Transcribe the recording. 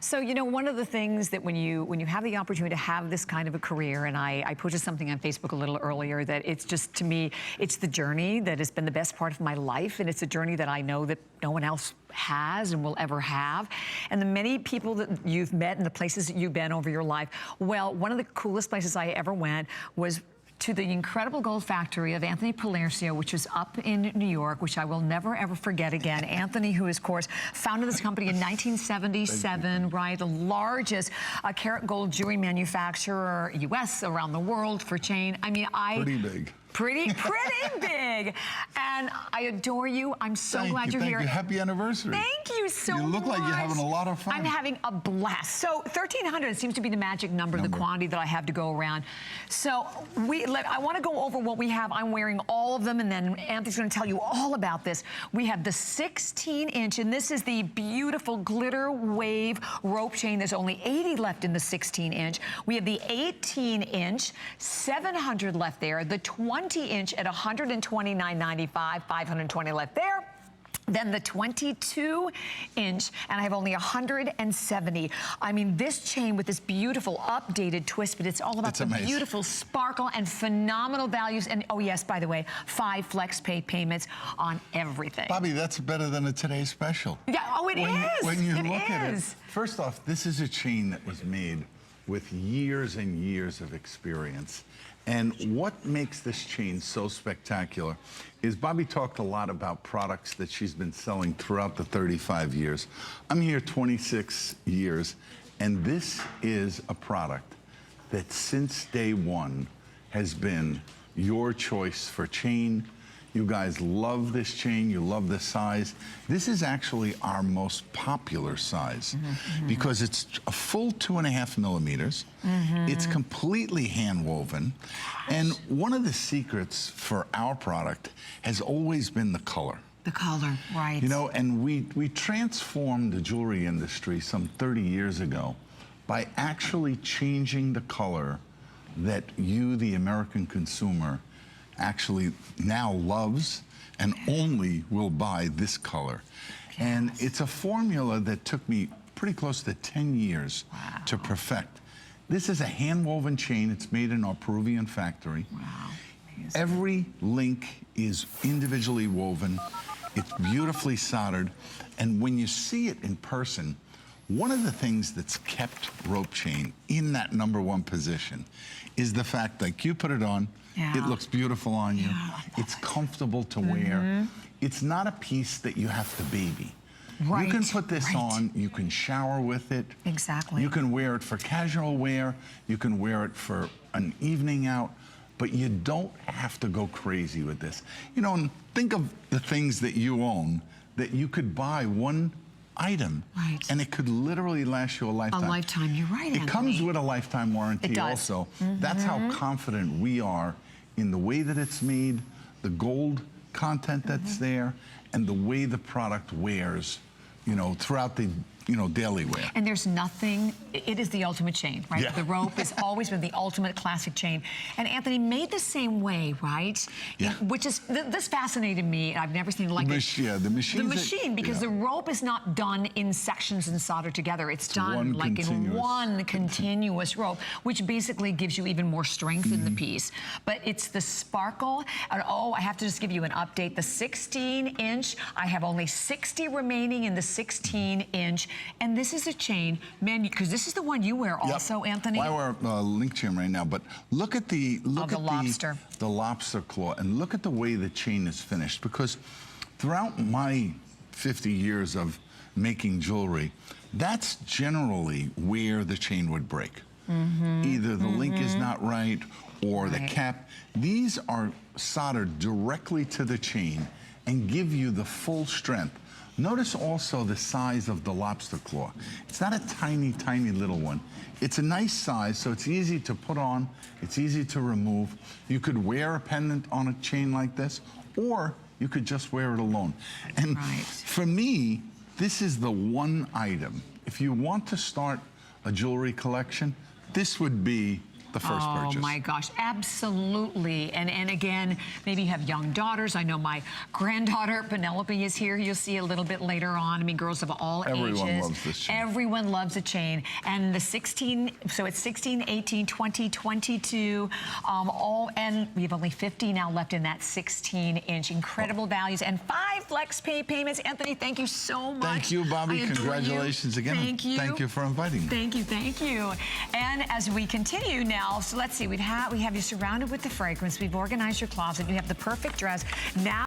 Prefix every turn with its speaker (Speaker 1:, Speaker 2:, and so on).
Speaker 1: So, you know, one of the things that when you have the opportunity to have this kind of a career, and I posted something on Facebook a little earlier, that it's just, to me, it's the journey that has been the best part of my life, and it's a journey that I know that no one else has and will ever have. And the many people that you've met and the places that you've been over your life, well, one of the coolest places I ever went was to the incredible gold factory of Anthony Palercio, which is up in New York, which I will never, ever forget again. Anthony, who is, of course, founded this company in 1977, right? The largest carat gold jewelry manufacturer, U.S., around the world for chain. I mean,
Speaker 2: Pretty big.
Speaker 1: Pretty big. And I adore you. I'm so glad you're here.
Speaker 2: Thank you. Happy anniversary.
Speaker 1: Thank you so much.
Speaker 2: You look like you're having a lot of fun.
Speaker 1: I'm having a blast. So 1,300 seems to be the magic number, the quantity that I have to go around. So I want to go over what we have. I'm wearing all of them, and then Anthony's going to tell you all about this. We have the 16-inch, and this is the beautiful glitter wave rope chain. There's only 80 left in the 16-inch. We have the 18-inch, 700 left there. The 20-inch at $129.95, 520 left there. Then the 22-inch, and I have only 170. I mean, this chain with this beautiful updated twist, but it's all about the beautiful sparkle and phenomenal values. And oh yes, by the way, 5 flex pay payments on everything.
Speaker 2: Bobby, that's better than a Today Special.
Speaker 1: Yeah, oh it is.
Speaker 2: When you look at it, first off, this is a chain that was made with years and years of experience. And what makes this chain so spectacular is Bobby talked a lot about products that she's been selling throughout the 35 years. I'm here 26 years, and this is a product that since day one has been your choice for chain. You guys love this chain, you love the size. This is actually our most popular size because it's a full 2.5 millimeters. It's completely hand woven. And one of the secrets for our product has always been the color.
Speaker 1: The color, right.
Speaker 2: You know, and we transformed the jewelry industry some 30 years ago by actually changing the color that you, the American consumer, actually now loves and only will buy this color. Yes. And it's a formula that took me pretty close to 10 years to perfect. This is a hand-woven chain. It's made in our Peruvian factory.
Speaker 1: Wow.
Speaker 2: Every link is individually woven. It's beautifully soldered. And when you see it in person, one of the things that's kept rope chain in that #1 position is the fact that you put it on, it looks beautiful on you. It's comfortable to wear. It's not a piece that you have to baby. You can put this on, you can shower with it.
Speaker 1: Exactly.
Speaker 2: You can wear it for casual wear, you can wear it for an evening out, but you don't have to go crazy with this. You know, and think of the things that you own that you could buy one item, and it could literally last you a lifetime.
Speaker 1: A lifetime, you're right, Anthony.
Speaker 2: It comes with a lifetime warranty also. That's how confident we are in the way that it's made, the gold content that's there, and the way the product wears, you know, throughout the, you know, daily wear. And
Speaker 1: there's nothing, it is the ultimate chain, right? Yeah. The rope has always been the ultimate classic chain. And Anthony, made the same way, right?
Speaker 2: Yeah.
Speaker 1: Which is, this fascinated me. I've never seen it like this.
Speaker 2: Yeah, the machine.
Speaker 1: The machine, because the rope is not done in sections and soldered together. It's done like in one continuous rope, which basically gives you even more strength in the piece. But it's the sparkle. And oh, I have to just give you an update. The 16-inch, I have only 60 remaining in the 16-inch. And this is a chain, man, because this is the one you wear also, Anthony.
Speaker 2: Well, I wear a link chain right now, but look at the
Speaker 1: lobster.
Speaker 2: The lobster claw, and look at the way the chain is finished. Because throughout my 50 years of making jewelry, that's generally where the chain would break. Either the link is not right, or the cap. These are soldered directly to the chain and give you the full strength. Notice also the size of the lobster claw. It's not a tiny, tiny little one. It's a nice size, so it's easy to put on, it's easy to remove. You could wear a pendant on a chain like this, or you could just wear it alone. And for me, this is the one item. If you want to start a jewelry collection, this would be the first purchase.
Speaker 1: Oh my gosh, absolutely. And again, maybe you have young daughters. I know my granddaughter Penelope is here. You'll see a little bit later on. I mean, girls of all ages.
Speaker 2: Everyone loves this chain.
Speaker 1: Everyone loves a chain. And the 16, so it's 16, 18, 20, 22, and we have only 50 now left in that 16-inch. Incredible values and 5 flex pay payments. Anthony, thank you so much.
Speaker 2: Thank you, Bobby.
Speaker 1: I adore
Speaker 2: Congratulations
Speaker 1: you.
Speaker 2: again.
Speaker 1: Thank you.
Speaker 2: Thank you for inviting me.
Speaker 1: Thank you, thank you. And as we continue now, so let's see, we have you surrounded with the fragrance. We've organized your closet. You have the perfect dress. Now